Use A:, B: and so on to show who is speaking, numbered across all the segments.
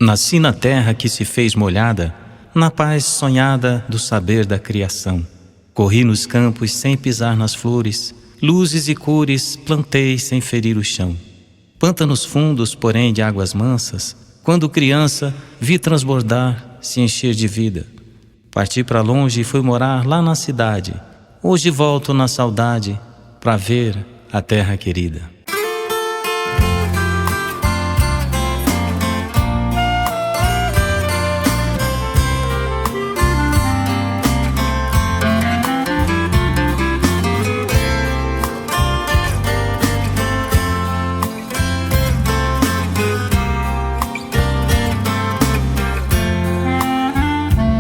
A: Nasci na terra que se fez molhada, na paz sonhada do saber da criação. Corri nos campos sem pisar nas flores, luzes e cores plantei sem ferir o chão. Pântanos fundos, porém de águas mansas, quando criança vi transbordar, se encher de vida. Parti para longe e fui morar lá na cidade. Hoje volto na saudade para ver a terra querida.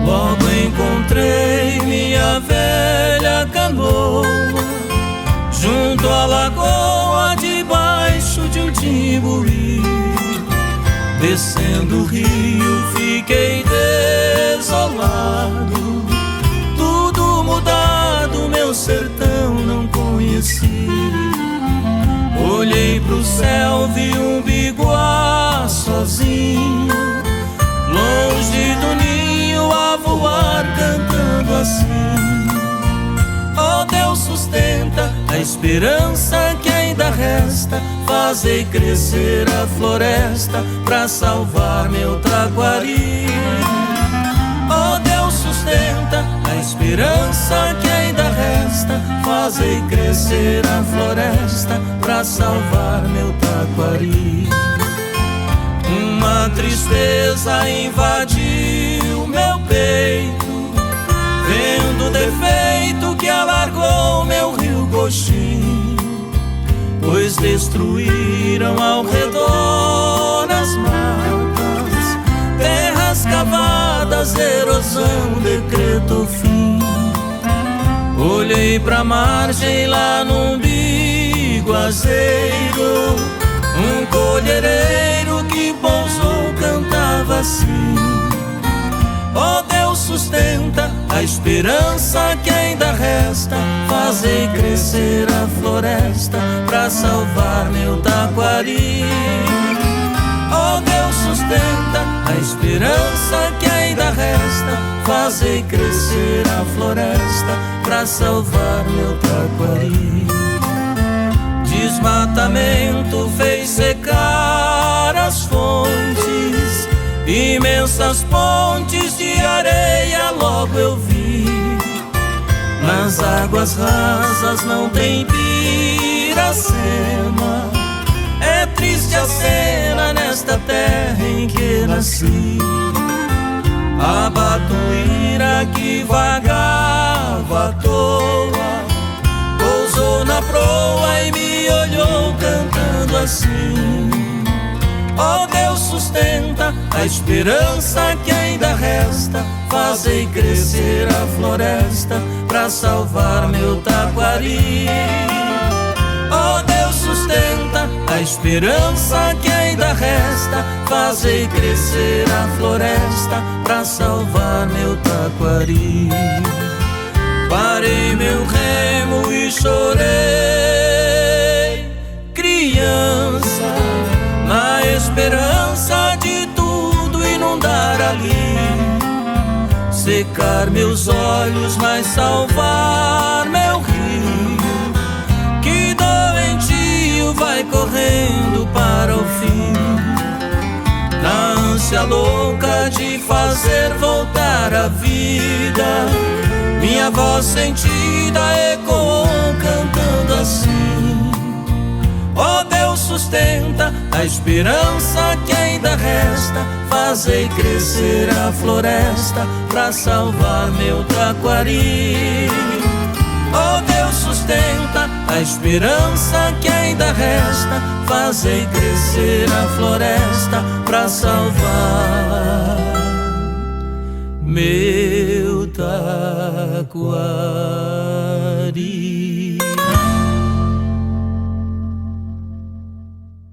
B: Logo encontrei minha velha canoa junto à lagoa, debaixo de um timbuí. Descendo o rio fiquei desolado, tudo mudado, meu sertão não conheci. Olhei pro céu, vi um biguá sozinho, longe do ninho a voar, cantando assim: ó Deus, sustenta a esperança que ainda resta, fazei crescer a floresta pra salvar meu taquari. Ó Deus, sustenta a esperança que ainda resta, fazei crescer a floresta pra salvar meu taquari. Uma tristeza invadiu meu peito, vendo o defeito que alargou meu rio coxim, pois destruíram ao redor as matas, terras cavadas, erosão decretou fim. Olhei pra margem lá num biguazeiro, um colhereiro que pousou cantava assim: ó Deus, sustenta a esperança que ainda resta, fazei crescer a floresta pra salvar meu taquari. Ó Deus, sustenta a esperança que ainda resta, fazei crescer a floresta pra salvar meu taquari. Desmatamento fez secar as fontes, imensas pontes de areia logo eu vi. Nas águas rasas não tem Piracema, é triste a cena nesta terra em que nasci. A batuíra que vagava à toa pousou na proa e me olhou cantando assim: ó Deus, sustenta a esperança que ainda resta, fazei crescer a floresta pra salvar meu taquari. Ó Deus, sustenta a esperança que ainda resta, fazei crescer a floresta pra salvar meu taquari. Parei meu remo e chorei, criança, na esperança de tudo inundar ali, secar meus olhos, mas salvar meu rio, que doentio vai correndo para o fim. Na ânsia louca de fazer voltar a vida, minha voz sentida ecoou cantando assim: ó Deus, sustenta a esperança que ainda resta, fazei crescer a floresta pra salvar meu taquari. Ó Deus, sustenta a esperança que ainda resta, fazei crescer a floresta pra salvar meu taquari.